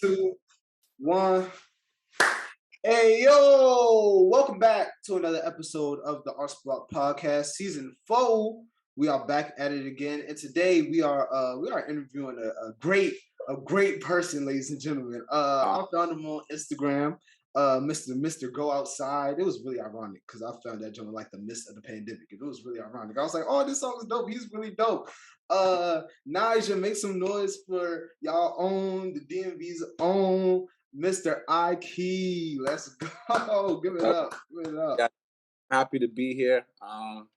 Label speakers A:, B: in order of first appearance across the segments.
A: Two, one. Hey yo! Welcome back to another episode of the Arts Block Podcast, Season 4. We are back at it again, and today we are interviewing a great person, ladies and gentlemen. I found him on Instagram, Mr. Go Outside. It was really ironic because I found that joint like the midst of the pandemic, and it was really ironic. I was like, oh, this song is dope. He's really dope. Naija, make some noise for y'all own the DMV's own Mr. Ikey. Let's go. Give it up. Give it up.
B: Yeah, happy to be here. I'm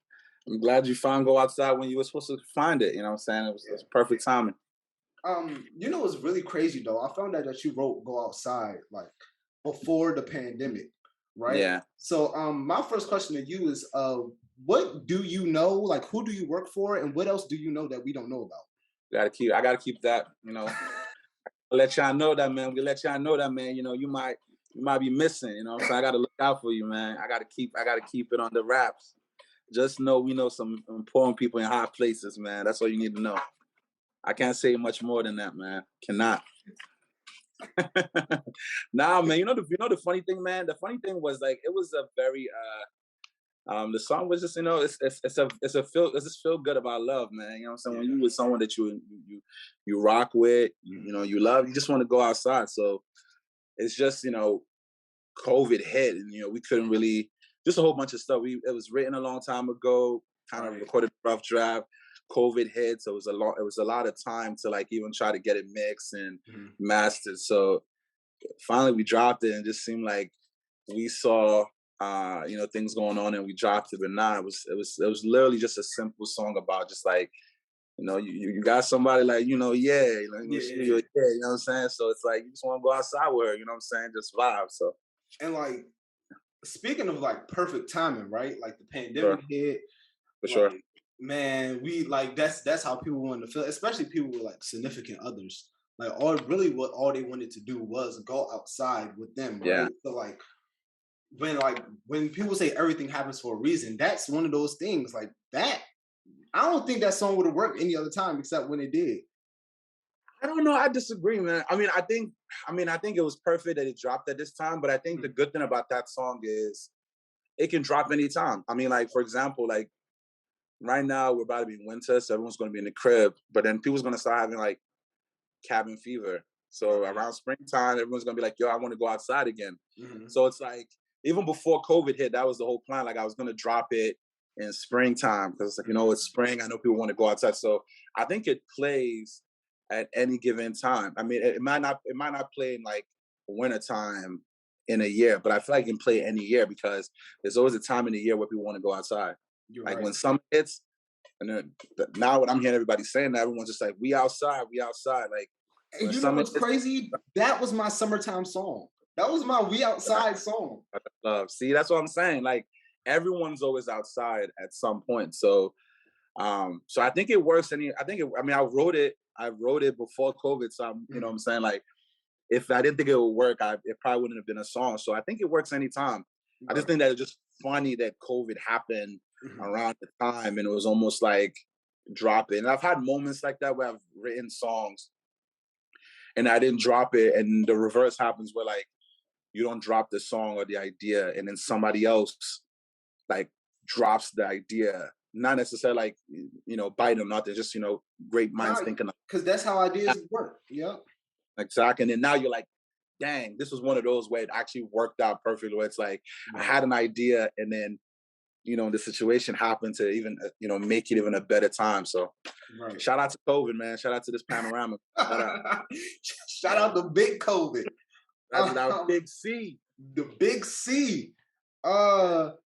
B: glad you found Go Outside when you were supposed to find it. You know what I'm saying? It was perfect timing.
A: It's really crazy though. I found out that you wrote Go Outside like before the pandemic, right?
B: Yeah.
A: So my first question to you is what do you know? Like who do you work for and what else do you know that we don't know about?
B: I gotta keep that, I'll let y'all know that, man. We let y'all know that, man. You might be missing, you know what I'm saying? I gotta look out for you, man. I gotta keep it on the wraps. Just know we know some important people in high places, man. That's all you need to know. I can't say much more than that, man. Cannot. Nah, man. The funny thing, man. The funny thing was like it was a very the song was just it's just feel good about love, man. You know what I'm saying? When you with someone that you rock with, you love, you just want to go outside. So it's just COVID hit, and we couldn't really, just a whole bunch of stuff. It was written a long time ago, kind of recorded a rough draft. COVID hit, so it was a lot of time to like even try to get it mixed and mastered. So finally we dropped it, and it just seemed like we saw things going on, and we dropped it. But nah, it was literally just a simple song about just like you got somebody like you know what I'm saying. So it's like you just want to go outside with her, you know what I'm saying, just vibe. So
A: and like speaking of like perfect timing, right? Like the pandemic hit.
B: For sure.
A: Man, we like that's how people wanted to feel, especially people with like significant others. Like all they wanted to do was go outside with them, right?
B: Yeah.
A: So like when people say everything happens for a reason, that's one of those things. Like that, I don't think that song would have worked any other time except when it did.
B: I don't know. I disagree, man. I think it was perfect that it dropped at this time, but I think the good thing about that song is it can drop anytime. I mean, like, for example, like right now we're about to be in winter, so everyone's going to be in the crib, but then people's going to start having like cabin fever. So around springtime, everyone's going to be like, yo, I want to go outside again. So it's like, even before COVID hit, that was the whole plan. Like I was going to drop it in springtime because it's like, it's spring. I know people want to go outside. So I think it plays at any given time. I mean, it might not play in like winter time in a year, but I feel like it can play any year because there's always a time in the year where people want to go outside.
A: You're
B: like
A: right.
B: When summer hits, and then now what I'm hearing everybody saying that everyone's just like, we outside. Like,
A: and you know what's crazy? That was my summertime song. That was my We Outside song.
B: See, that's what I'm saying. Like everyone's always outside at some point. So, so I think it works. I wrote it before COVID. So you know what I'm saying? Like if I didn't think it would work, it probably wouldn't have been a song. So I think it works anytime. Right. I just think that it's just funny that COVID happened around the time and it was almost like drop it. And I've had moments like that where I've written songs and I didn't drop it, and the reverse happens where like you don't drop the song or the idea, and then somebody else like drops the idea. Not necessarily like bite them, nothing. Just great minds thinking.
A: Because that's how ideas work. Yeah.
B: Exactly. And then now you're like, dang, this was one of those where it actually worked out perfectly. Where it's like I had an idea, and then the situation happened to even make it even a better time. So shout out to COVID, man. Shout out to this panorama.
A: Shout out to big COVID.
B: That's our big C.
A: The big C. All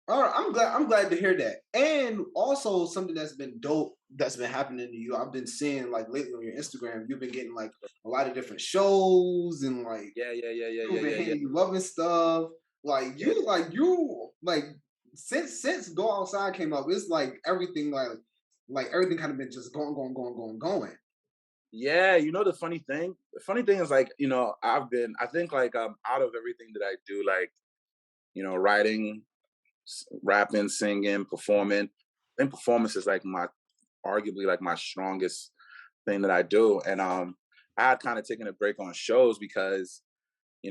A: right, I'm glad to hear that. And also something that's been dope that's been happening to you. I've been seeing like lately on your Instagram, you've been getting like a lot of different shows and like you loving stuff. Like you since Go Outside came up, it's like everything like everything kind of been just going.
B: Yeah, the funny thing is like, I think like out of everything that I do, like, writing, rapping, singing, performing, I think performance is like arguably like my strongest thing that I do. And I had kind of taken a break on shows because,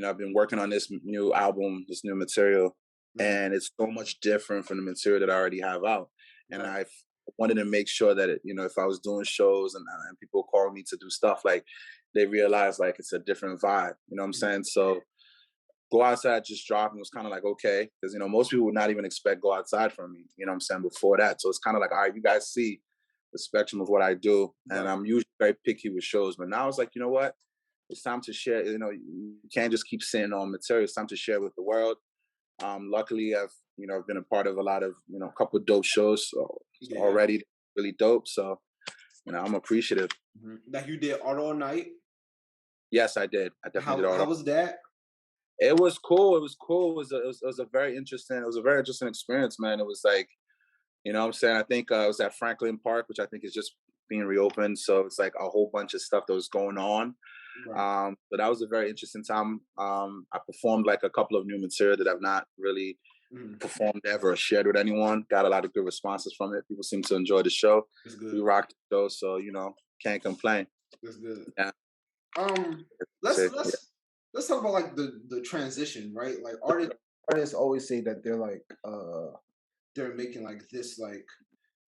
B: I've been working on this new album, this new material, and it's so much different from the material that I already have out. And
A: Right.
B: I wanted to make sure that if I was doing shows and people call me to do stuff, like they realize like it's a different vibe. You know what I'm saying? So Go Outside just dropped and was kind of like, okay, because most people would not even expect Go Outside from me. You know what I'm saying? Before that, so it's kind of like, all right, you guys see the spectrum of what I do, and
A: Right.
B: I'm usually very picky with shows. But now it's like, you know what? It's time to share. You can't just keep sitting on material. It's time to share with the world. Luckily, I've been a part of a lot of a couple of dope shows
A: Yeah.
B: already, really dope. So I'm appreciative.
A: Like you did Art All Night.
B: Yes, I did. I definitely did
A: How
B: all.
A: was that?
B: It was cool. It was cool. It was a very interesting. It was a very interesting experience, man. It was like, what I'm saying. I think it was at Franklin Park, which I think is just being reopened. So it's like a whole bunch of stuff that was going on.
A: Right.
B: But that was a very interesting time. I performed like a couple of new material that I've not really performed ever or shared with anyone. Got a lot of good responses from it. People seem to enjoy the show.
A: That's good.
B: We rocked the show, so can't complain.
A: That's good.
B: Yeah.
A: Let's
B: Yeah.
A: let's talk about like the transition, right? Like artists always say that they're making like this like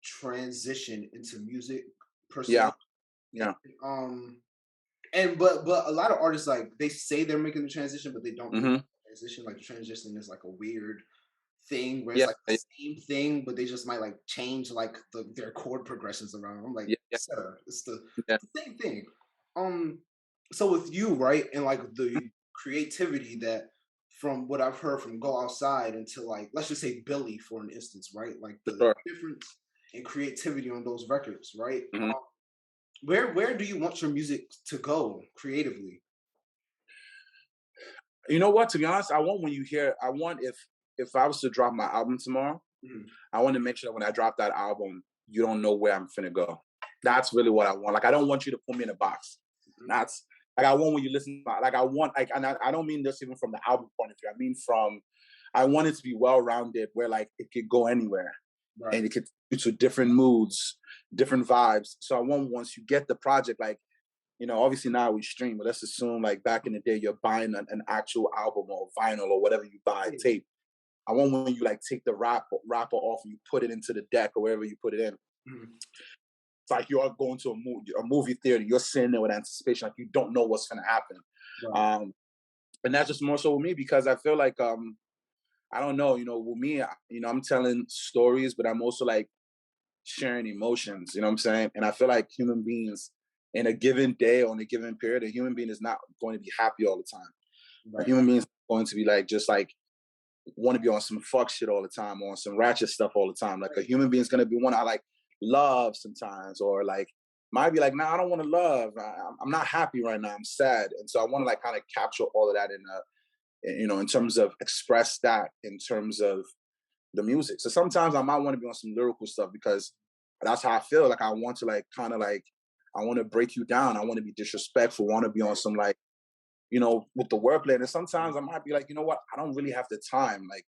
A: transition into music per se.
B: Yeah. Yeah.
A: And but a lot of artists like they say they're making the transition, but they don't make the transition. Like the transition is like a weird thing where it's
B: Yeah.
A: like the same thing, but they just might like change like their chord progressions around. I'm like,
B: Yeah.
A: sir, it's the
B: Yeah.
A: same thing. So with you, right, and like the creativity that from what I've heard from Go Outside into like let's just say Billy for an instance, right? Like
B: For
A: the
B: sure.
A: difference in creativity on those records, right?
B: Mhm.
A: Where do you want your music to go creatively?
B: You know what? To be honest, I want if I was to drop my album tomorrow,
A: Mhm.
B: I want to make sure that when I drop that album, you don't know where I'm finna go. That's really what I want. Like I don't want you to put me in a box. That's like I want when you listen. Like I want like, and I don't mean this even from the album point of view. I mean I want it to be well rounded, where like it could go anywhere
A: Right.
B: and it could to different moods, different vibes. So I want once you get the project, like obviously now we stream, but let's assume like back in the day, you're buying an actual album or vinyl or whatever you buy, tape. I want when you like take the wrapper off and you put it into the deck or wherever you put it in. It's like you are going to a movie theater. You're sitting there with anticipation, like you don't know what's going to happen.
A: Right.
B: And that's just more so with me because I feel like I don't know, with me, I'm telling stories, but I'm also like sharing emotions. You know what I'm saying? And I feel like human beings in a given day or in a given period, a human being is not going to be happy all the time. A
A: Right.
B: human being is going to be like just like want to be on some fuck shit all the time, or on some ratchet stuff all the time. Like a human being is gonna be one I like love sometimes, or like might be like, nah, I don't want to love. I'm not happy right now. I'm sad, and so I want to like kind of capture all of that in terms of express that in terms of the music. So sometimes I might want to be on some lyrical stuff because that's how I feel. Like I want to like kind of like I want to break you down. I want to be disrespectful. I want to be on some like with the wordplay. And sometimes I might be like, you know what? I don't really have the time, like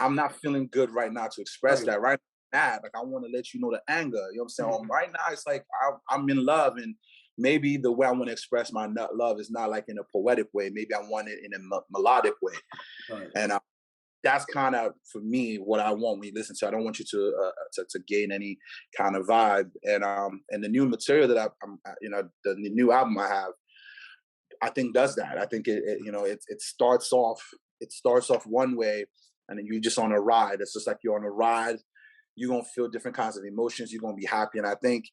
B: I'm not feeling good right now to express
A: Right.
B: that right now. Like I want to let you know the anger. You know what I'm saying?
A: Mhm.
B: Right now, it's like I'm in love, and maybe the way I want to express my love is not like in a poetic way. Maybe I want it in a melodic way.
A: Right.
B: And that's kind of for me what I want when you listen to. I don't want you to gain any kind of vibe. And the new material that I'm the new album I have, I think does that. I think it starts off one way, and then you're just on a ride. It's just like you're on a ride. You're gonna feel different kinds of emotions. You're gonna be happy, and I think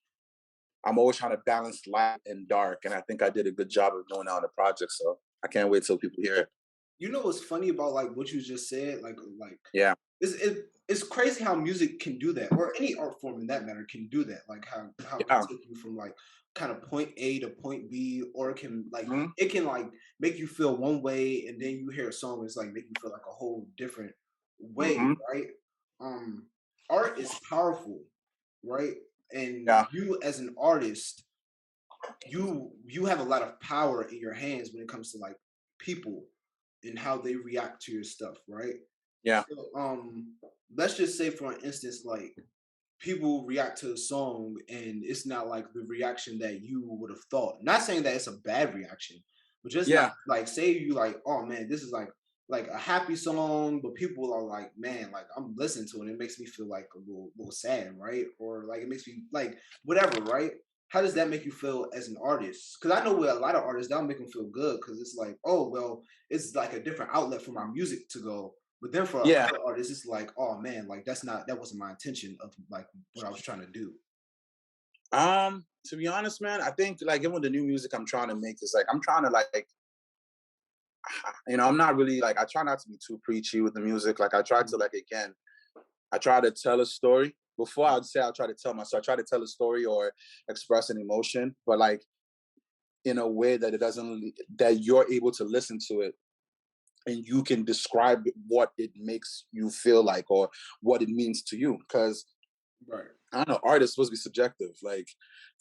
B: I'm always trying to balance light and dark, and I think I did a good job of doing that on the project. So I can't wait till people hear it.
A: You know what's funny about like what you just said? Like
B: Yeah,
A: it's crazy how music can do that, or any art form in that matter can do that. Like how it can
B: yeah,
A: take you from like kind of point A to point B, or
B: hmm
A: it can like make you feel one way, and then you hear a song that's like make you feel like a whole different way,
B: hmm
A: right? Um, art is powerful, right? And
B: yeah,
A: you as an artist, you have a lot of power in your hands when it comes to like people and how they react to your stuff, right?
B: yeah,
A: So let's just say for an instance, like people react to a song and it's not like the reaction that you would have thought. Not saying that it's a bad reaction, but just not
B: Yeah.
A: like say you like, oh man, this is like a happy song, but people are like, man, like I'm listening to it, and it makes me feel like a little sad, right? Or like it makes me like whatever, right? How does that make you feel as an artist? Because I know with a lot of artists, that'll make them feel good because it's like, oh well, it's like a different outlet for my music to go. But then for
B: Yeah.
A: other artists, it's like, oh man, like that wasn't my intention of like what I was trying to do.
B: To be honest, man, I think like even with the new music I'm trying to make is like I'm trying to like I'm not really like I try not to be too preachy with the music. Like I try to like again, I try to tell a story. Before I'd say I'll try to tell myself, I try to tell a story or express an emotion, but like in a way that it doesn't that you're able to listen to it and you can describe what it makes you feel like or what it means to you. Because
A: Right.
B: I don't know, art is supposed to be subjective. Like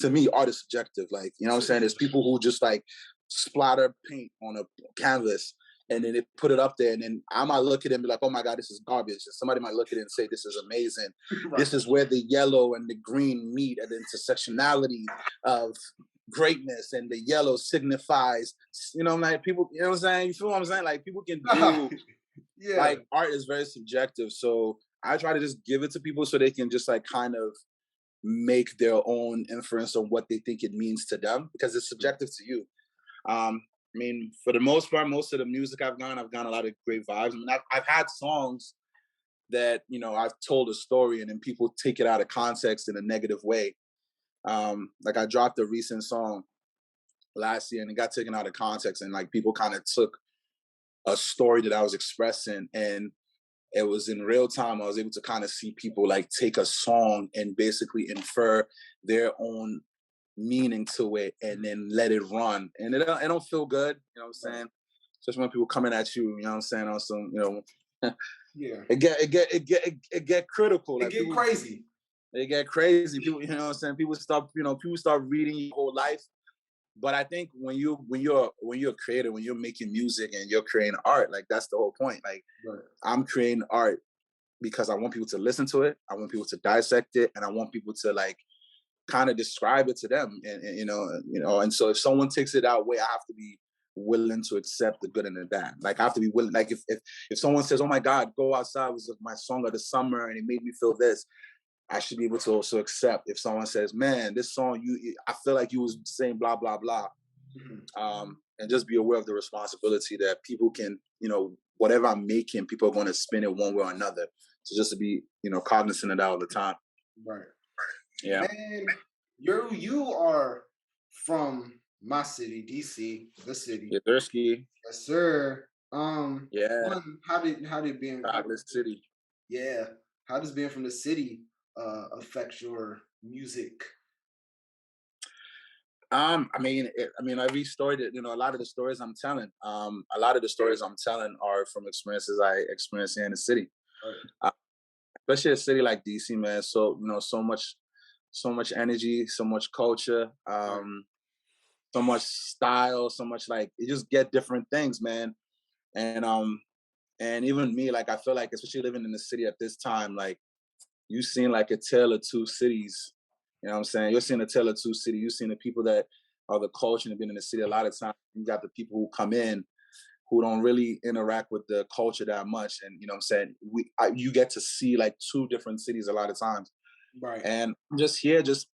B: to me, art is subjective. Like, you know what I'm saying? There's people who just like splatter paint on a canvas and then they put it up there and then I might look at it and be like, oh my God, this is garbage. And somebody might look at it and say, this is amazing.
A: Right.
B: This is where the yellow and the green meet and the intersectionality of greatness and the yellow signifies, like people, you know what I'm saying? You feel what I'm saying? Like people can do,
A: Yeah.
B: like art is very subjective. So I try to just give it to people so they can just like kind of make their own inference on what they think it means to them because it's subjective to you. I mean, for the most part, most of the music I've gone a lot of great vibes. I mean, I've had songs that, I've told a story and then people take it out of context in a negative way. Like I dropped a recent song last year and it got taken out of context and like people kind of took a story that I was expressing and it was in real time. I was able to kind of see people like take a song and basically infer their own meaning to it and then let it run. And it don't feel good, you know what I'm saying? Especially when people coming at you, you know what I'm saying, on some,
A: yeah.
B: It get critical.
A: It get crazy.
B: They get crazy. People, you know what I'm saying? People start reading your whole life. But I think when you're a creator, when you're making music and you're creating art, like that's the whole point. Like
A: right.
B: I'm creating art because I want people to listen to it, I want people to dissect it, and I want people to like kind of describe it to them. And and so if someone takes it that way, I have to be willing to accept the good and the bad. Like I have to be willing. Like if someone says, "Oh my God, Go Outside" was my song of the summer and it made me feel this, I should be able to also accept if someone says, "Man, this song, I feel like you was saying blah blah blah," and just be aware of the responsibility that people can, whatever I'm making, people are going to spin it one way or another. So just to be, cognizant of that all the time.
A: Right.
B: Yeah.
A: Man, you are from my city, DC, the city.
B: Yersky.
A: Yes, sir.
B: Yeah.
A: How did being
B: Chocolate City?
A: Yeah. How does being from the city affect your music?
B: I mean, every story that, a lot of the stories I'm telling, are from experiences I experienced here in the city.
A: Right.
B: Especially a city like DC, man. So, so much energy, so much culture, so much style, so much like you just get different things, man. And even me, like I feel like, especially living in the city at this time, like you seen like a tale of two cities. You know what I'm saying? You're seeing a tale of two cities. You're seeing the people that are the culture and have been in the city a lot of times. You got the people who come in who don't really interact with the culture that much. And you know what I'm saying? You get to see like two different cities a lot of times.
A: Right.
B: And I'm just here, just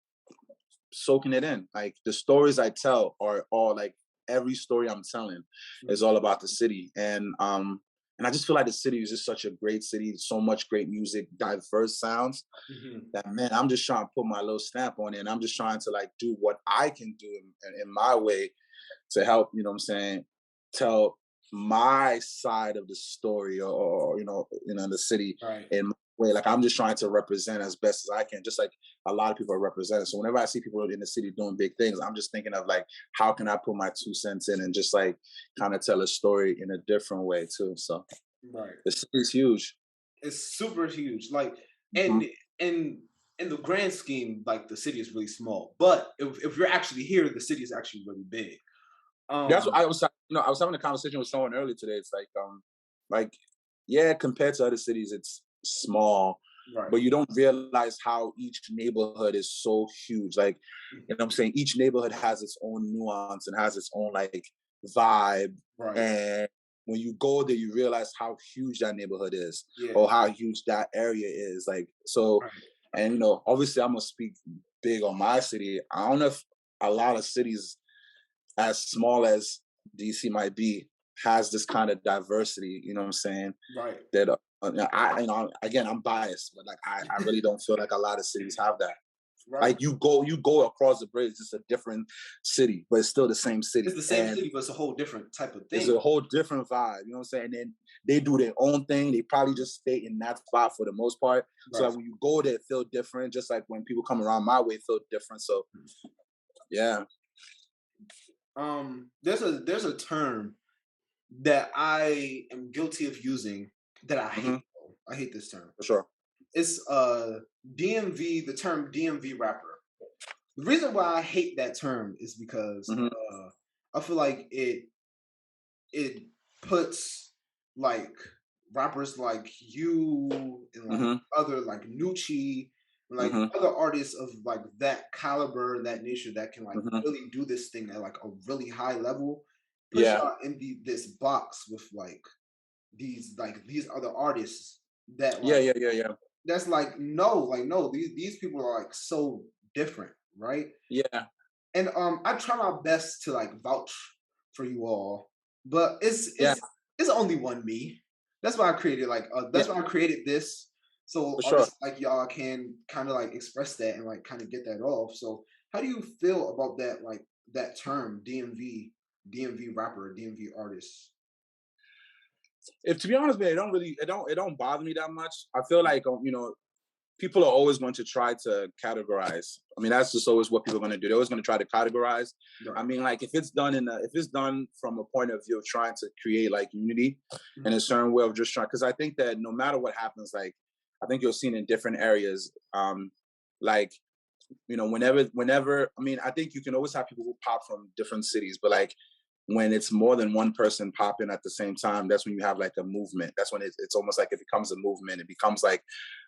B: soaking it in. Like the stories I tell are all like every story I'm telling is all about the city. And I just feel like the city is just such a great city, so much great music, diverse sounds. That man, I'm just trying to put my little stamp on it, and I'm just trying to like do what I can do in my way to help, you know what I'm saying, tell my side of the story or the city in my way. Like I'm just trying to represent as best as I can, just like a lot of people are represented. So whenever I see people in the city doing big things, I'm just thinking of like, how can I put my 2 cents in and just like kind of tell a story in a different way too. So the city's huge.
A: It's super huge. Like and in the grand scheme, like the city is really small. But if you're actually here, the city is actually really big.
B: That's what I was, I was having a conversation with someone earlier today. It's like, yeah, compared to other cities, it's small.
A: Right.
B: but you don't realize how each neighborhood is so huge. Like, you know what I'm saying? Each neighborhood has its own nuance and has its own like vibe.
A: Right.
B: And when you go there, you realize how huge that neighborhood is,
A: Yeah.
B: or how huge that area is. Like, so,
A: Right.
B: and you know, obviously I'm gonna speak big on my city. I don't know if a lot of cities as small as DC might be has this kind of diversity, you know what I'm saying?
A: Right.
B: That I, you know, again, I'm biased, but like I really don't feel like a lot of cities have that.
A: Right.
B: Like you go across the bridge, it's a different city, but it's still the same city.
A: It's the same city, but it's a whole different type of thing.
B: It's a whole different vibe, you know what I'm saying? And then they do their own thing. They probably just stay in that spot for the most part.
A: Right.
B: So like when you go there, it feel different. Just like when people come around my way, it feel different. So yeah.
A: There's a term that I am guilty of using that I hate. I hate this term.
B: For sure.
A: It's DMV, the term DMV rapper. The reason why I hate that term is because I feel like it puts like rappers like you and like other like Nucci and like other artists of like that caliber and that nature that can like really do this thing at like a really high level. Push out in this box with like these other artists that like that's like no, these people are like so different, right?
B: Yeah.
A: And I try my best to like vouch for you all, but it's only one me. That's why I created like that's why I created this, so artists like y'all can kind of like express that and like kind of get that off. So how do you feel about that, like that term DMV rapper, DMV artist?
B: If to be honest, man, it don't bother me that much. I feel like you know, people are always going to try to categorize. I mean, that's just always what people are going to do. They're always going to try to categorize. Right. I mean, like if it's done from a point of view of trying to create like unity in a certain way of just trying, because I think that no matter what happens, like I think you're seeing in different areas, like, you know, whenever, I mean, I think you can always have people who pop from different cities, but like when it's more than one person popping at the same time, that's when you have like a movement. That's when it's almost like it becomes a movement. It becomes like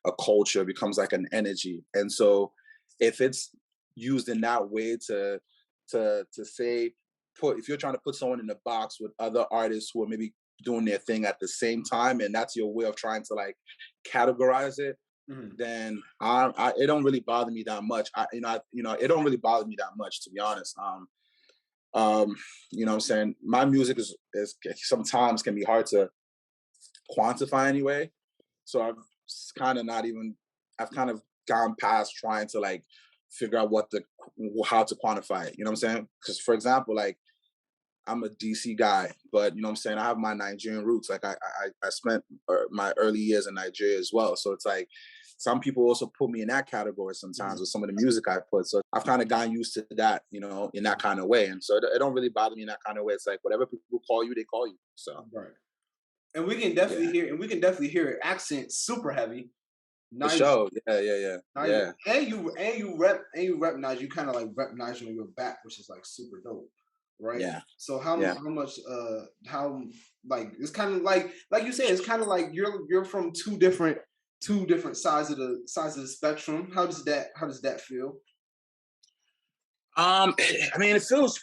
B: a culture, it becomes like an energy. And so if it's used in that way to say, if you're trying to put someone in a box with other artists who are maybe doing their thing at the same time, and that's your way of trying to like categorize it, then it don't really bother me that much. It don't really bother me that much, to be honest. You know what I'm saying? My music is sometimes can be hard to quantify anyway. So I've kind of gone past trying to like figure out how to quantify it. You know what I'm saying? Because for example, like I'm a DC guy, but you know what I'm saying, I have my Nigerian roots. Like I spent my early years in Nigeria as well. So it's like some people also put me in that category sometimes with some of the music I put. So I've kind of gotten used to that, you know, in that kind of way. And so it don't really bother me in that kind of way. It's like whatever people call you, they call you. So
A: right. And we can definitely hear it. Accent super heavy.
B: Nice. For sure. Yeah.
A: And you rep Niger. You kind of like rep Niger on your back, which is like super dope. Right. Yeah. So how much like it's kind of like you said, it's kind of like you're from two different sides of the spectrum. How does that feel?
B: I mean, it feels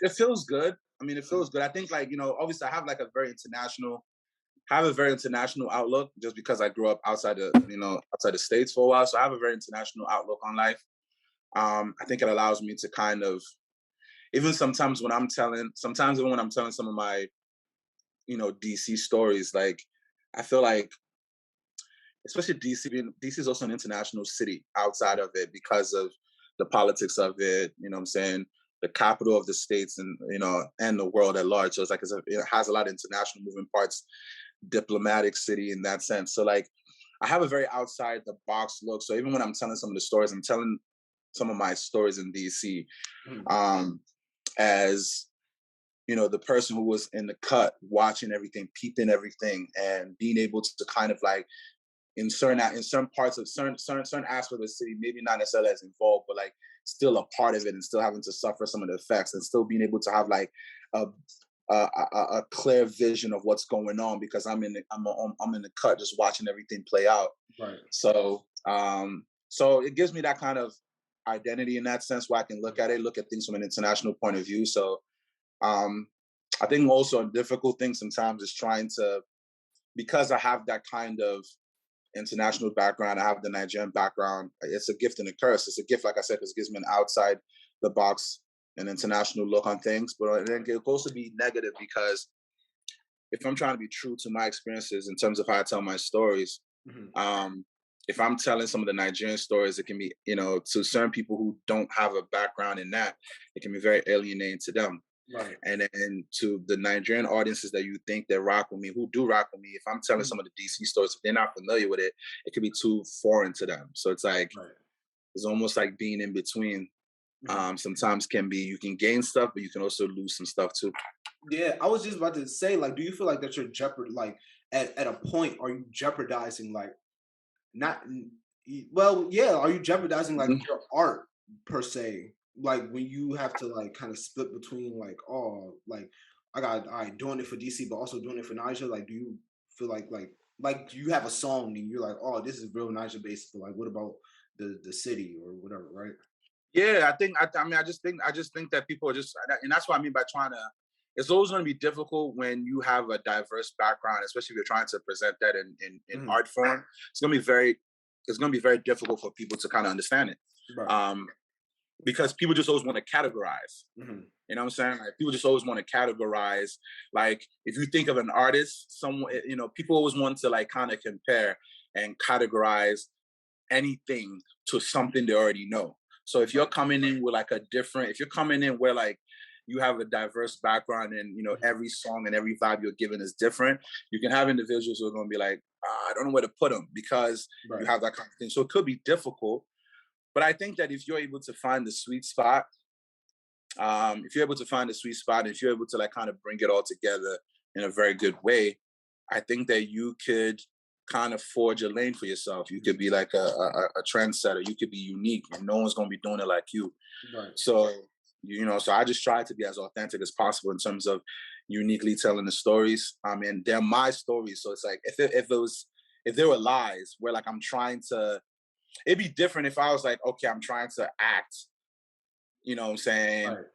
B: good. I mean, it feels good. I think like, you know, obviously I have like a very international outlook just because I grew up outside the States for a while. So I have a very international outlook on life. I think it allows me to kind of, even sometimes when I'm telling some of my, you know, DC stories, like I feel like, especially DC is also an international city outside of it because of the politics of it, you know what I'm saying? The capital of the States and, you know, and the world at large. So it's like, it has a lot of international moving parts, diplomatic city in that sense. So like, I have a very outside the box look. So even when I'm telling some of the stories, I'm telling some of my stories in DC, as, you know, the person who was in the cut, watching everything, peeping everything, and being able to kind of like, in certain parts of certain aspects of the city, maybe not necessarily as involved, but like still a part of it, and still having to suffer some of the effects, and still being able to have like a clear vision of what's going on because I'm in the cut, just watching everything play out.
A: Right.
B: So So it gives me that kind of identity in that sense where I can look at things from an international point of view. So I think also a difficult thing sometimes is trying to, because I have that kind of international background, I have the Nigerian background, it's a gift and a curse. It's a gift, like I said, because it gives me an outside the box, an international look on things, but then it can also be negative because if I'm trying to be true to my experiences in terms of how I tell my stories, if I'm telling some of the Nigerian stories, it can be, to certain people who don't have a background in that, it can be very alienating to them.
A: Right.
B: And then to the Nigerian audiences that you think that rock with me, who do rock with me, if I'm telling some of the DC stories, if they're not familiar with it, it could be too foreign to them. So it's like, it's almost like being in between. Sometimes you can gain stuff, but you can also lose some stuff too.
A: Yeah, I was just about to say, like, do you feel like that you're at a point, are you jeopardizing are you jeopardizing like your art per se? Like when you have to like kind of split between like, oh, like doing it for DC, but also doing it for Niger. Like, do you feel like you have a song and you're like, oh, this is real Niger based, but like, what about the city or whatever, right?
B: Yeah, I just think that people are just, and that's what I mean by trying to. It's always going to be difficult when you have a diverse background, especially if you're trying to present that in art form. It's going to be very difficult for people to kind of understand it, because people just always want to categorize. You know what I'm saying? Like people just always want to categorize. Like if you think of an artist, people always want to like kind of compare and categorize anything to something they already know. So if you're coming in with like if you're coming in where like you have a diverse background and, every song and every vibe you're given is different, you can have individuals who are going to be like, I don't know where to put them because you have that kind of thing. So it could be difficult. But I think that if you're able to find the sweet spot, if you're able to like kind of bring it all together in a very good way, I think that you could kind of forge a lane for yourself. You could be like a trendsetter. You could be unique, and no one's going to be doing it like you.
A: Right.
B: So, so I just try to be as authentic as possible in terms of uniquely telling the stories. And they're my stories. So it's like, if there were lies where like I'm trying to, it'd be different if I was like, okay, I'm trying to act, you know what I'm saying? Right.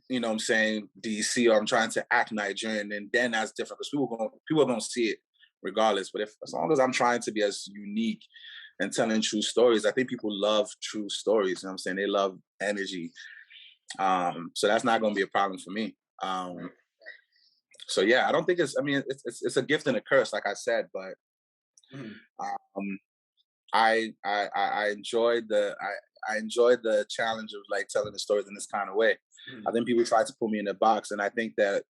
B: You know what I'm saying? DC, or I'm trying to act Nigerian, and then that's different because people are going to see it regardless. But as long as I'm trying to be as unique and telling true stories, I think people love true stories. You know what I'm saying? They love energy. So that's not going to be a problem for me. So yeah, I don't think it's a gift and a curse, like I said, but I enjoyed the challenge of like telling the stories in this kind of way. I think people try to put me in a box, and I think that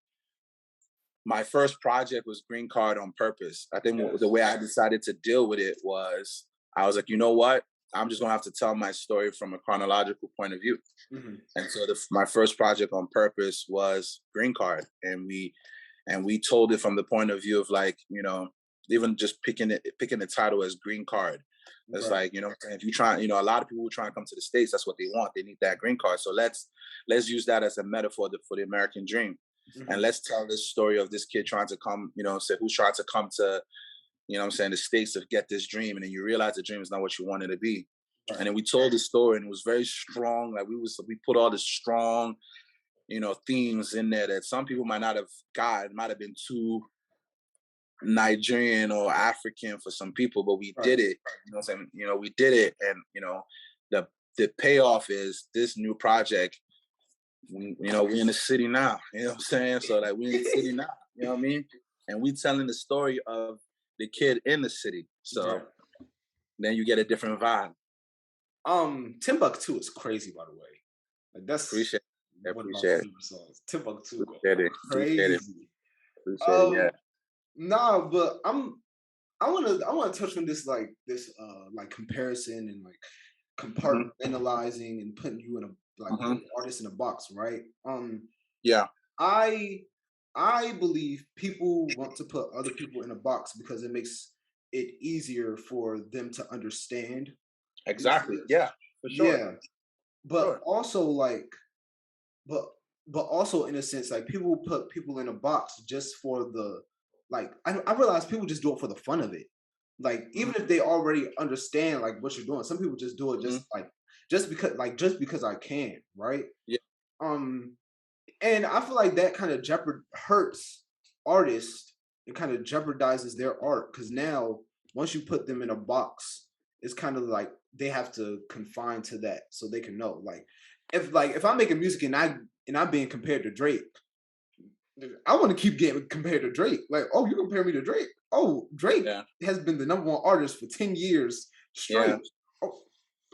B: my first project was Green Card on purpose. I think the way I decided to deal with it was, I was like, you know what? I'm just gonna have to tell my story from a chronological point of view. And so my first project on purpose was Green Card, and we told it from the point of view of like, even just picking the title as Green Card. It's like, if you try, a lot of people who try and come to the States, that's what they want. They need that green card. So let's use that as a metaphor for the American dream. And let's tell this story of this kid trying to come, who's trying to come to, the States to get this dream. And then you realize the dream is not what you wanted to be. And then we told the story, and it was very strong. Like we put all this strong, themes in there that some people might not have got. It might have been too Nigerian or African for some people, but we did it. You know what I'm saying? We did it, and the payoff is this new project. We in the city now. You know what I'm saying? So like we in the city now. You know what I mean? And we telling the story of the kid in the city. So then you get a different vibe.
A: Timbuktu is crazy, by the way. Like that's
B: appreciate it.
A: Timbuktu,
B: crazy.
A: Appreciate
B: it, yeah.
A: Nah, but I wanna touch on this like comparison and like compartmentalizing and putting you in a artist in a box, right?
B: Yeah.
A: I believe people want to put other people in a box because it makes it easier for them to understand.
B: Exactly. Yeah, for sure.
A: Yeah. But also but also in a sense, like people put people in a box just for the I realize people just do it for the fun of it. Like
B: Mm-hmm.
A: even if they already understand like what you're doing, some people just do it
B: Mm-hmm.
A: just because I can, right?
B: Yeah.
A: And I feel like that kind of hurts artists. It kind of jeopardizes their art because now once you put them in a box, it's kind of like they have to confine to that so they can know. If I'm making music and I'm being compared to Drake, I want to keep getting compared to Drake. Like, oh, you compare me to Drake? Oh, Drake
B: Yeah.
A: has been the #1 artist for 10 years straight.
B: Yeah.
A: Oh,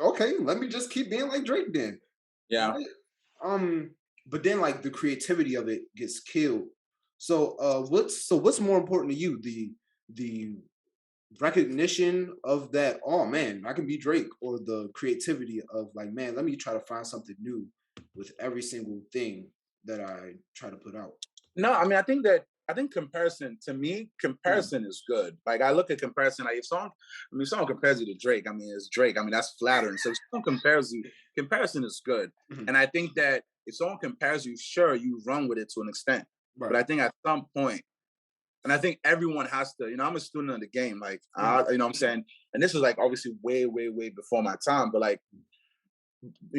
A: okay, let me just keep being like Drake then.
B: Yeah.
A: Right? But then like the creativity of it gets killed. So what's more important to you? The recognition of that, oh man, I can be Drake, or the creativity of like, man, let me try to find something new with every single thing that I try to put out.
B: No, I mean, I think comparison, to me, comparison is good. Like I look at comparison, like if someone compares you to Drake, I mean, it's Drake. I mean, that's flattering. So if someone compares you, comparison is good.
A: Mhm.
B: And I think that if someone compares you, sure, you run with it to an extent.
A: Right.
B: But I think at some point, and I think everyone has to, I'm a student of the game. Like, you know what I'm saying? And this is like obviously way, way, way before my time. But like,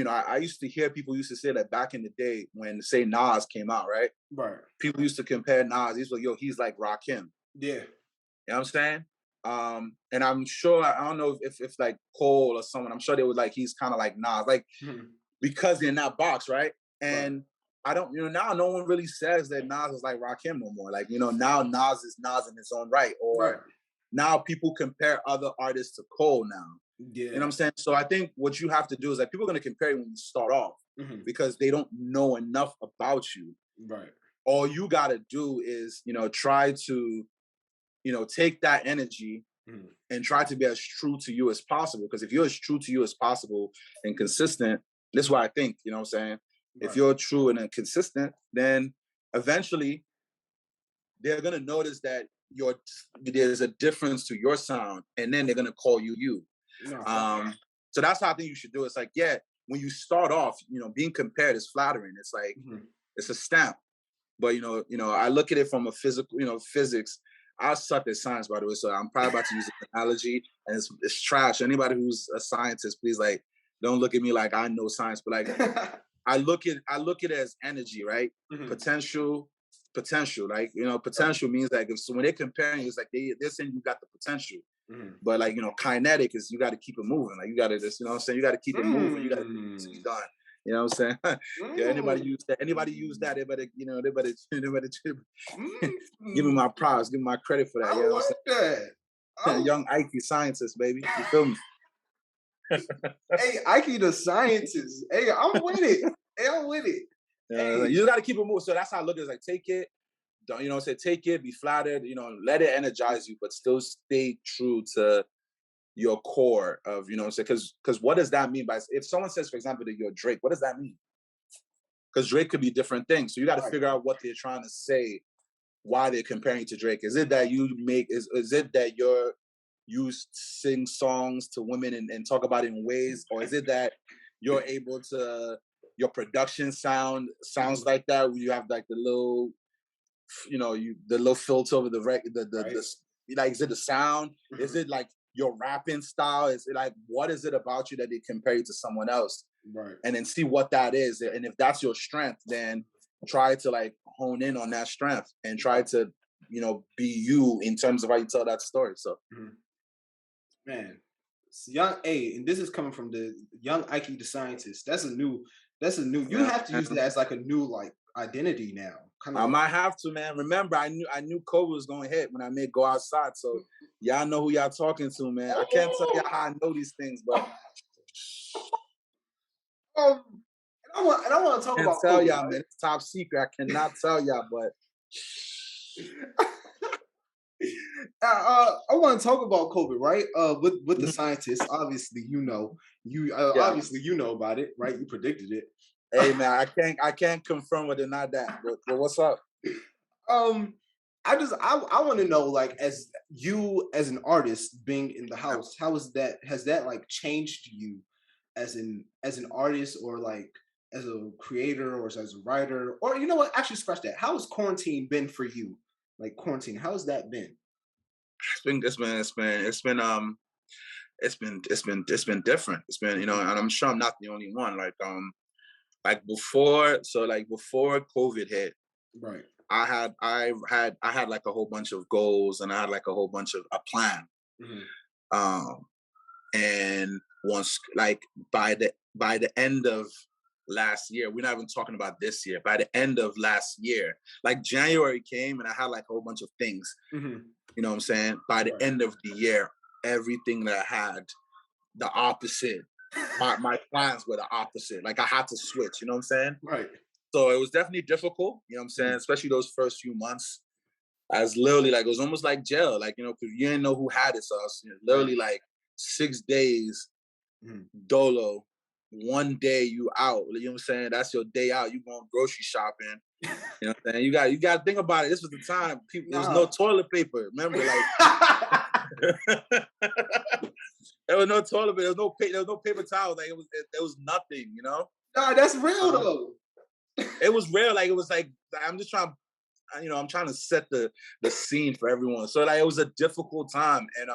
B: I used to hear people used to say that back in the day when, say, Nas came out, right?
A: Right.
B: People used to compare Nas. He's like, yo, he's like Rakim.
A: Yeah.
B: You know what I'm saying? And I'm sure, I don't know if like Cole or someone, I'm sure they would like, he's kind of like Nas, like, because they're in that box, right? And I don't, now no one really says that Nas is like Rakim no more. Like, now Nas is Nas in his own right. Or now people compare other artists to Cole now.
A: Yeah.
B: You know what I'm saying? So I think what you have to do is like, people are going to compare you when you start off because they don't know enough about you.
A: Right.
B: All you got to do is, try to, take that energy and try to be as true to you as possible. Because if you're as true to you as possible and consistent, this is what I think, you know what I'm saying? If you're true and consistent, then eventually they're going to notice that there's a difference to your sound, and then they're going to call you you. So that's how I think you should do it. It's like, yeah, when you start off, being compared is flattering. It's like, it's a stamp. But, I look at it from a physical, physics. I suck at science, by the way, so I'm probably about to use an analogy, and it's trash. Anybody who's a scientist, please, like, don't look at me like I know science, but like, I look at it as energy, right? Potential. Like, potential means like when they're comparing, it's like they're saying you got the potential. But like, kinetic is you got to keep it moving. Like you got to just, you know what I'm saying? You got to keep it moving. You got to be done. You know what I'm saying? Yeah, anybody use that? They better, they better give me my props, give me my credit for that.
A: I like that.
B: Young Ikey scientist, baby. You feel me?
A: Hey, Ikey the scientist. Hey, I'm with it. Hey.
B: You got to keep it moving. So that's how I look at it. It's like, take it. Don't, take it, be flattered, let it energize you, but still stay true to your core of, because what does that mean? If someone says, for example, that you're Drake, what does that mean? Because Drake could be different things. So you got to figure out what they're trying to say, why they're comparing you to Drake. Is it that you is it that you sing songs to women and talk about it in ways, or is it that you're able to, your production sounds like that, where you have like the little, the little filter over the like, is it the sound? Is it like your rapping style? Is it like, what is it about you that they compare you to someone else?
A: Right.
B: And then see what that is. And if that's your strength, then try to like hone in on that strength and try to, be you in terms of how you tell that story. So
A: man, young A, and this is coming from the young Ikey the scientist. That's a new you have to use that as like a new like identity now.
B: I might have to, man. Remember, I knew COVID was gonna hit when I made Go Outside. So y'all know who y'all talking to, man. I can't tell y'all how I know these things, but
A: and I want to talk about
B: tell
A: COVID,
B: y'all,
A: right?
B: man. It's top secret. I cannot tell y'all, but
A: I want to talk about COVID, right? With the scientists, obviously, obviously you know about it, right? You predicted it.
B: Hey man, I can't confirm whether or not that. But what's up?
A: I want to know, like, as you as an artist being in the house, has that like changed you as an artist, or like as a creator, or as a writer, or you know what? Actually, scratch that. How has quarantine been for you? Like quarantine, how has that been?
B: It's been different. It's been, and I'm sure I'm not the only one. Like before COVID hit,
A: Right.
B: I had like a whole bunch of goals, and I had like a whole bunch of a plan.
A: Mm-hmm.
B: Um, and once, like, by the end of last year, we're not even talking about this year. By the end of last year, like January came, and I had like a whole bunch of things.
A: Mm-hmm.
B: You know what I'm saying? By the end of the year, everything that I had, the opposite. My plans were the opposite. Like I had to switch. You know what I'm saying?
A: Right.
B: So it was definitely difficult. You know what I'm saying? Especially those first few months. I was literally like, it was almost like jail. Like, because you didn't know who had it. So I was literally like 6 days dolo. One day you out. You know what I'm saying? That's your day out. You going grocery shopping. You know what I'm saying? You got to think about it. This was the time there was no toilet paper. Remember, like there was no toilet paper. There was no paper towels. Like there was nothing. You know?
A: Nah, that's real though.
B: It was real. Like it was like I'm just trying. I'm trying to set the scene for everyone. So like it was a difficult time, and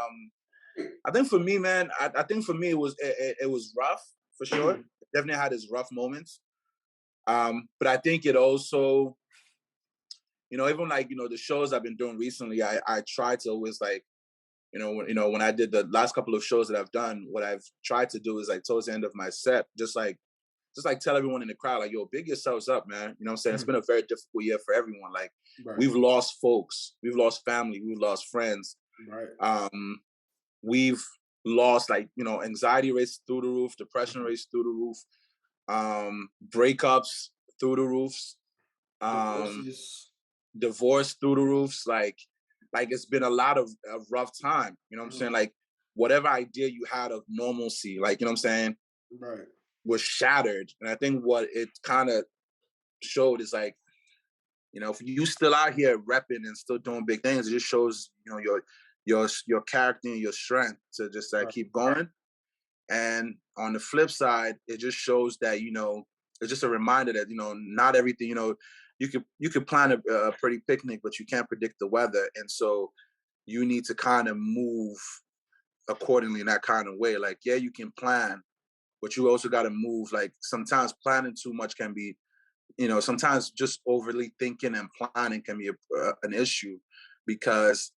B: I think for me, man, I think for me it was rough for sure. It definitely had its rough moments. But I think it also, even like the shows I've been doing recently, I try to always like, when I did the last couple of shows that I've done, what I've tried to do is like towards the end of my set, just like tell everyone in the crowd, like, yo, big yourselves up, man. You know what I'm saying? It's been a very difficult year for everyone. Like, we've lost folks, we've lost family, we've lost friends.
A: Right.
B: We've lost, like, anxiety rates through the roof, depression rates through the roof, breakups through the roofs, divorce through the roofs. Like it's been a lot of rough time. You know what I'm saying? Like, whatever idea you had of normalcy, like, you know what I'm saying?
A: Right.
B: Was shattered. And I think what it kind of showed is like, if you still out here repping and still doing big things, it just shows, your character and your strength to just keep going. And on the flip side, it just shows that, it's just a reminder that, not everything, you could plan a pretty picnic, but you can't predict the weather. And so you need to kind of move accordingly in that kind of way. Like, yeah, you can plan, but you also got to move. Like, sometimes planning too much can be, sometimes just overly thinking and planning can be an issue, because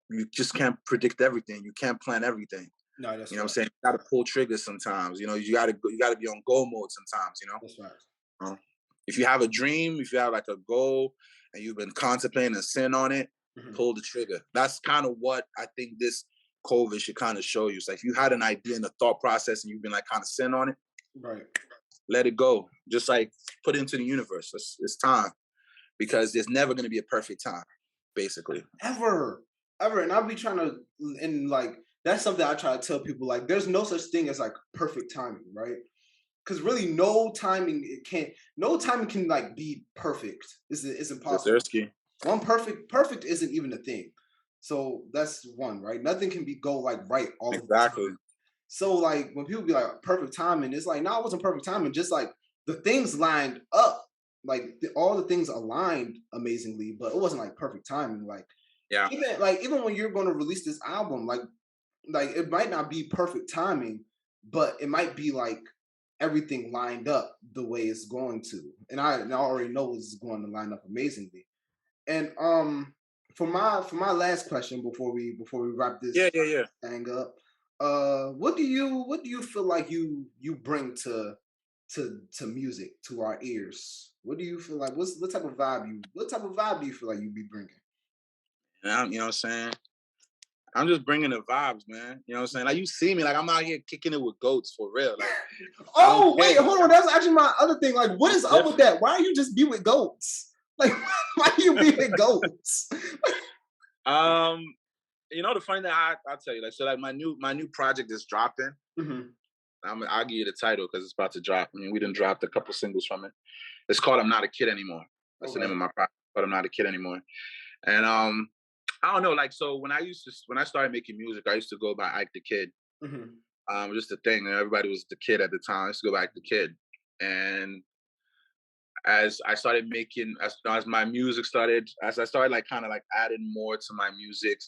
B: you just can't predict everything. You can't plan everything.
A: No, that's
B: what I'm saying? You got to pull triggers sometimes. You got to be on go mode sometimes.
A: That's right.
B: If you have a dream, if you have like a goal and you've been contemplating and sitting on it, pull the trigger. That's kind of what I think this COVID should kind of show you. So if you had an idea and a thought process and you've been like kind of sitting on it,
A: right,
B: let it go. Just like put it into the universe. It's time, because there's never going to be a perfect time, basically.
A: Ever. And I'll be trying to, and like, that's something I try to tell people, like, there's no such thing as like perfect timing, right? Because really no timing can like be perfect. It's impossible. One perfect isn't even a thing. So that's one, right? Nothing can go like right all of the time. So like when people be like perfect timing, it's like, no, it wasn't perfect timing. Just like the things lined up, like all the things aligned amazingly, but it wasn't like perfect timing. Like,
B: yeah,
A: even when you're going to release this album, like it might not be perfect timing, but it might be like everything lined up the way it's going to. And I already know it's going to line up amazingly. And for my last question before we wrap this thing up, what do you feel like you bring to music, to our ears? What do you feel like? What type of vibe do you feel like you be bringing?
B: You know what I'm saying? I'm just bringing the vibes, man. You know what I'm saying? Like, you see me, like, I'm out here kicking it with goats for real. Like,
A: oh wait, hold on. That's actually my other thing. Like, what is up with that? Why are you just be with goats? Like, why do you be with goats?
B: The funny thing, I'll tell you, like, so like my new project is dropping. I'll give you the title because it's about to drop. I mean, we done dropped a couple singles from it. It's called "I'm Not a Kid Anymore." That's the name of my project. But I'm not a kid anymore. And I don't know, like, so when I started making music, I used to go by Ike the Kid. Just a thing. Everybody was the kid at the time. I used to go by Ike the Kid. And as I started making, as my music started, as I started like kind of like adding more to my music,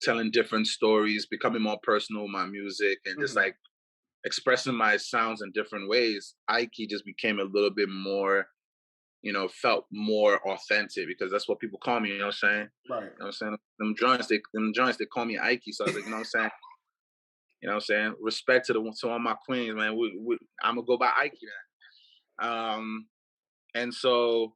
B: telling different stories, becoming more personal with my music, and just like expressing my sounds in different ways, Ikey just became a little bit more, felt more authentic because that's what people call me, you know what I'm saying?
A: Right.
B: You know what I'm saying? Them joints, they call me Ikey. So I was like, you know what I'm saying? You know what I'm saying? Respect to all my queens, man. I'm gonna go by Ikey now. And so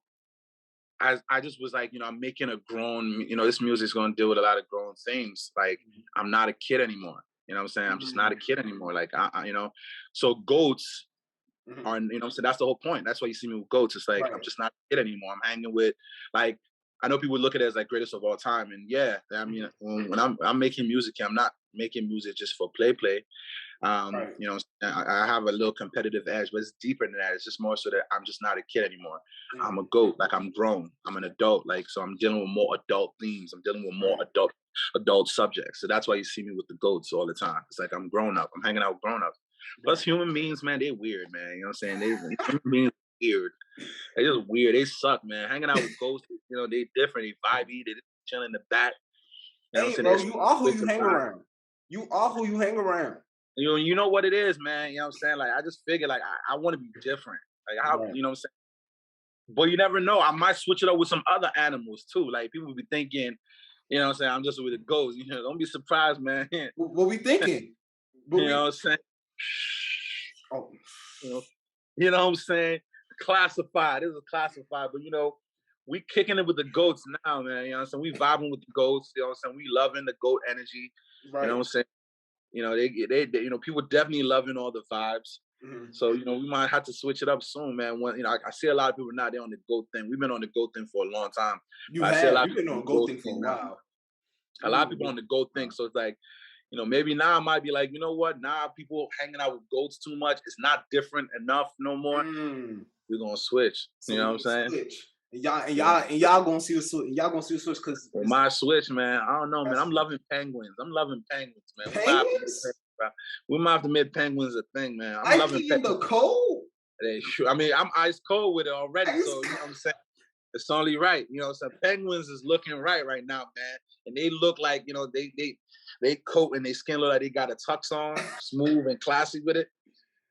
B: I just was like, I'm making a grown, this music's gonna deal with a lot of grown things. Like, I'm not a kid anymore. You know what I'm saying? I'm just not a kid anymore. Like, so goats are, so that's the whole point. That's why you see me with goats. It's like, I'm just not a kid anymore. I'm hanging with, like, I know people look at it as like greatest of all time. And yeah, I mean, when I'm making music, I'm not making music just for play. I have a little competitive edge, but it's deeper than that. It's just more so that I'm just not a kid anymore. I'm a goat. Like, I'm grown. I'm an adult. Like, so I'm dealing with more adult themes. I'm dealing with more adult subjects. So that's why you see me with the goats all the time. It's like I'm grown up. I'm hanging out with grown ups. Plus, human beings, man, they weird, man. You know what I'm saying? Human beings weird. They just weird. They suck, man. Hanging out with ghosts, they different. They vibey. They just chilling in the back.
A: You know what I'm saying? You are who you hang around. You are who you hang around.
B: You know what it is, man. You know what I'm saying? Like, I just figured, like, I want to be different. Like, how, you know what I'm saying? But you never know. I might switch it up with some other animals, too. Like, people be thinking, you know what I'm saying, I'm just with the ghosts. Don't be surprised, man.
A: What we thinking?
B: You know what I'm saying?
A: Oh.
B: You know what I'm saying? Classified. This is classified. But, we kicking it with the goats now, man. You know what I'm saying? We vibing with the goats. You know what I'm saying? We loving the goat energy. Right. You know what I'm saying? They people definitely loving all the vibes. So, we might have to switch it up soon, man. When, I see a lot of people now, they're on the GOAT thing. We've been on the GOAT thing for a long time.
A: You've been on the GOAT thing for a while.
B: A lot of people on the GOAT thing. So it's like, maybe now I might be like, you know what? Now people hanging out with goats too much. It's not different enough no more. We're gonna switch. So you know what I'm saying?
A: Switch. And y'all gonna see the switch. Y'all gonna see the switch because
B: my switch, man. I don't know, man. I'm loving penguins. I'm loving penguins, man.
A: Penguins?
B: We might have to make penguins a thing, man. I'm loving penguins.
A: In the cold?
B: I mean, I'm ice cold with it already, so you know what I'm saying? It's only right. You know what I'm saying? Penguins is looking right now, man. And they look like, they coat and they skin look like they got a tux on, smooth and classy with it.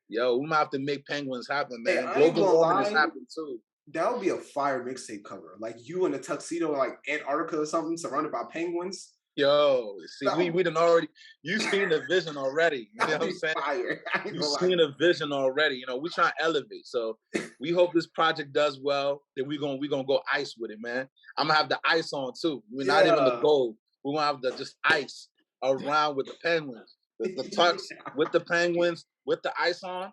B: Yo, we might have to make penguins happen, man. Global warming is happening too.
A: That would be a fire mixtape cover. Like you in a tuxedo, like Antarctica or something, surrounded by penguins.
B: Yo, see, we done already. You've seen the vision already. You know what I'm saying?
A: Fire.
B: You've seen the vision already. We trying to elevate. So we hope this project does well. Then we gonna go ice with it, man. I'm gonna have the ice on too. We're not even the gold. We're gonna have the just ice around with the penguins. The tux with the penguins with the ice on.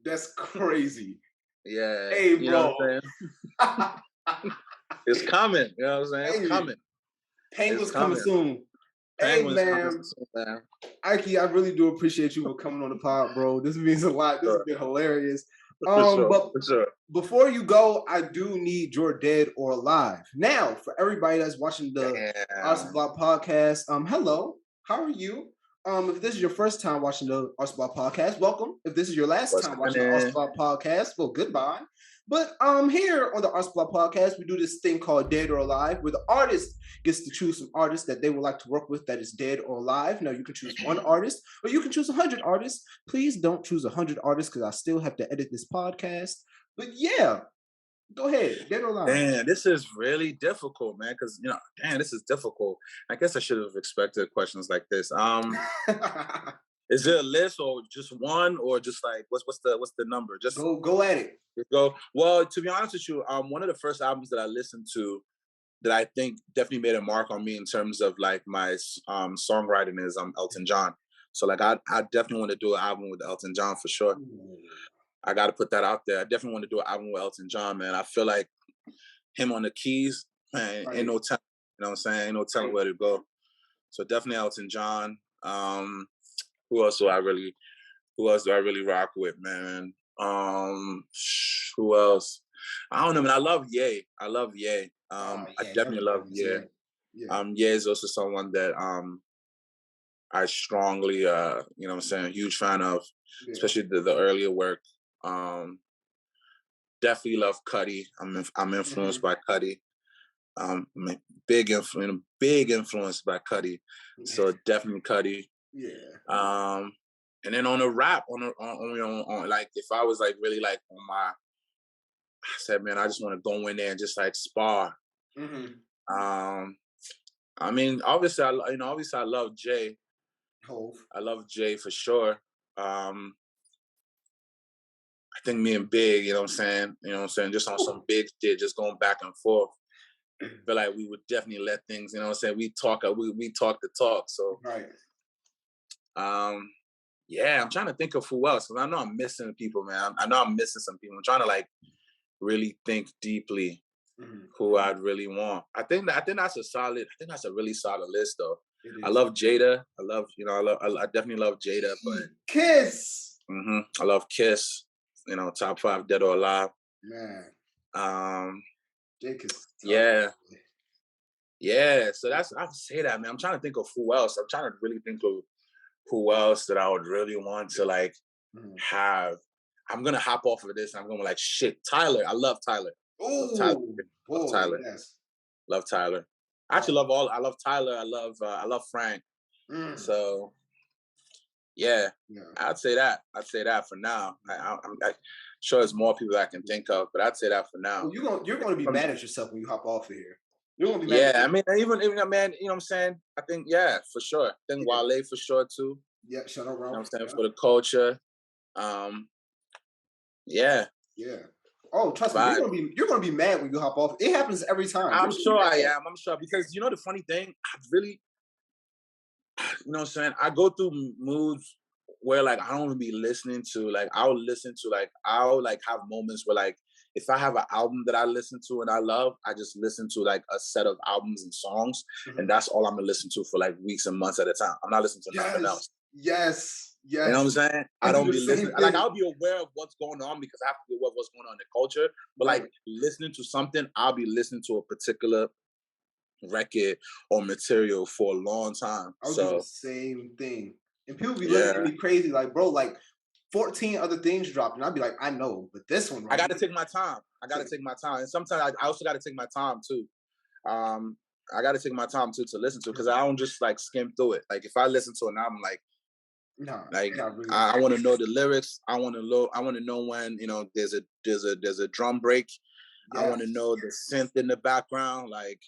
A: That's crazy.
B: Yeah.
A: Hey, bro.
B: You know what I'm saying? It's coming. You know what I'm saying? It's coming.
A: Penguins coming soon.
B: Penguins
A: hey, man. Ikey, I really do appreciate you for coming on the pod, bro. This means a lot. This has been hilarious. But before you go, I do need your dead or alive. Now, for everybody that's watching the Arts Block podcast, hello. How are you? If this is your first time watching the Arts Block podcast, welcome. If this is your last time watching the Arts Block podcast, well, goodbye. But here on the Arts Block podcast, we do this thing called Dead or Alive, where the artist gets to choose some artists that they would like to work with that is dead or alive. Now, you can choose one artist, or you can choose 100 artists. Please don't choose 100 artists because I still have to edit this podcast. But yeah, go ahead, dead or alive.
B: Damn, this is really difficult, man, because, this is difficult. I guess I should have expected questions like this. Is it a list or just one or just like what's the number? Just
A: go at it.
B: Go. Well, to be honest with you, one of the first albums that I listened to that I think definitely made a mark on me in terms of like my songwriting is Elton John. So like I definitely want to do an album with Elton John for sure. I got to put that out there. I definitely want to do an album with Elton John, man. I feel like him on the keys, man, ain't no telling. You know what I'm saying? Ain't no telling where to go. So definitely Elton John. Who else do I really rock with, man? Who else? I don't know, man. I love Ye. I definitely love Ye. Ye is also someone that I strongly you know what I'm saying, huge fan of, especially the earlier work. Definitely love Cudi. I'm influenced by Cudi. Big influence by Cudi. So definitely Cudi.
A: Yeah.
B: And then on the rap, on like if I was like really like on my, I said, man, I just want to go in there and just like spar. I mean, obviously, I love Jay. I love Jay for sure. I think me and Big, you know what I'm saying, just on some big shit, just going back and forth. I feel like we would definitely let things, you know what I'm saying, we talk the talk. So yeah, I'm trying to think of who else, because I know I'm missing people, man. I know I'm missing some people. I'm trying to like really think deeply who I'd really want. I think that's a really solid list though. I love Jada. I definitely love Jada, but
A: Kiss.
B: I love Kiss. You know, top 5 dead or alive.
A: Man.
B: Yeah. So I would say that, man. I'm trying to think of who else. I'm trying to really think of who else that I would really want to like have. I'm gonna hop off of this and I'm gonna like shit. Tyler. I love Tyler. Love Tyler.
A: Yes.
B: Love Tyler. I actually I love Tyler. I love Frank. So yeah, I'd say that for now. I'm sure there's more people I can think of, but I'd say that for now.
A: Well, you're gonna be mad at yourself when you hop off of here. You're gonna be mad.
B: Yeah, I mean, even man, you know what I'm saying? I think for sure. I think Wale for sure too.
A: Yeah, shut up,
B: you know what I'm saying, for the culture. Yeah.
A: Oh, trust me, you're gonna be mad when you hop off. It happens every time.
B: I'm sure I am. I'm sure, because you know the funny thing, I really, you know what I'm saying, I go through moods where like I don't even be listening to, like I'll have moments where like if I have an album that I listen to and I love, I just listen to like a set of albums and songs, and that's all I'm gonna listen to for like weeks and months at a time. I'm not listening to nothing else.
A: Yes.
B: You know what I'm saying? I don't be listening. Like I'll be aware of what's going on because I have to be aware of what's going on in the culture. But like listening to something, I'll be listening to a particular record or material for a long time.
A: I'll do the same thing. And people be looking at me crazy, like, bro, like 14 other things dropped. And I'll be like, I know, but this one,
B: I gotta take my time. And sometimes I also gotta take my time too. I gotta take my time too to listen to, because I don't just like skim through it. Like if I listen to an album, like really. I want to know the lyrics. I want to know when, you know, there's a drum break. I want to know the synth in the background, like,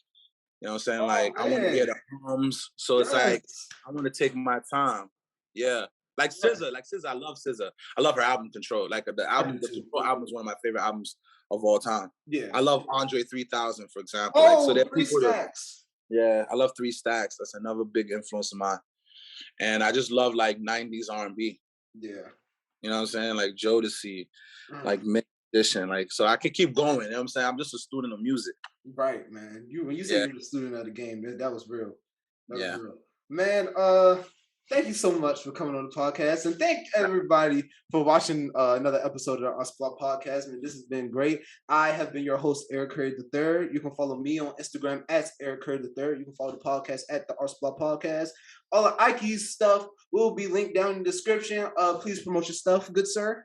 B: you know what I'm saying? Like I want to hear the hums. So it's like I want to take my time. Yeah. Like SZA, I love SZA. I love her album Control. Like the Control album is one of my favorite albums of all time.
A: Yeah.
B: I love Andre 3000, for example. Like, so
A: 3 Stacks.
B: I love 3 Stacks. That's another big influence of mine. And I just love like 90s R&B.
A: Yeah.
B: You know what I'm saying? Like Jodeci, like Mix Edition. Like, so I could keep going. You know what I'm saying? I'm just a student of music.
A: Right, man. When you say you're a student of the game, that was real. That was real. Man, thank you so much for coming on the podcast. And thank everybody for watching another episode of our Spot Podcast. Man, this has been great. I have been your host, Eric Curry III. You can follow me on Instagram at Eric Curry III. You can follow the podcast at the Spot Podcast. All of Ikey's stuff will be linked down in the description. Please promote your stuff, good sir.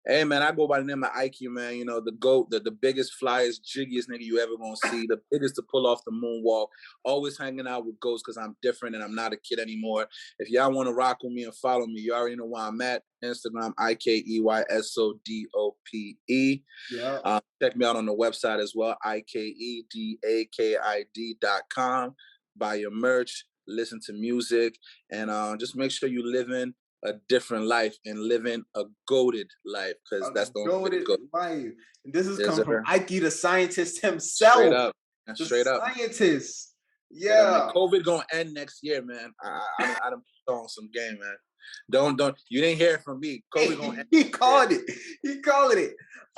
B: Hey, man, I go by the name of Ikey, man. You know, the GOAT, the biggest, flyest, jiggiest nigga you ever gonna see. The biggest to pull off the moonwalk. Always hanging out with ghosts because I'm different and I'm not a kid anymore. If y'all want to rock with me and follow me, you already know where I'm at. Instagram, IKEYSODOPE.
A: Yeah.
B: Check me out on the website as well, IKEDAKID.com. Buy your merch, listen to music, and just make sure you live in a different life and living a goated life, because that's the only way to go.
A: Life. And this is coming from Ikey, the scientist himself.
B: Straight up.
A: Scientist.
B: Yeah. Man, COVID gonna end next year, man. I done put on some game, man. Don't. You didn't hear it from me. COVID gonna end.
A: He called it.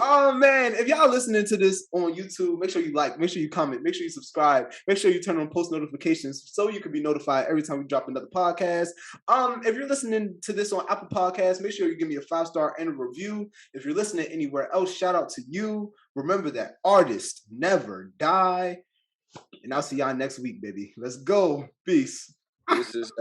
A: Oh man, if y'all listening to this on YouTube, make sure you like, make sure you comment, make sure you subscribe, make sure you turn on post notifications so you can be notified every time we drop another podcast. If you're listening to this on Apple Podcasts, make sure you give me a 5-star and a review. If you're listening anywhere else, shout out to you. Remember that artists never die. And I'll see y'all next week, baby. Let's go. Peace.
B: This is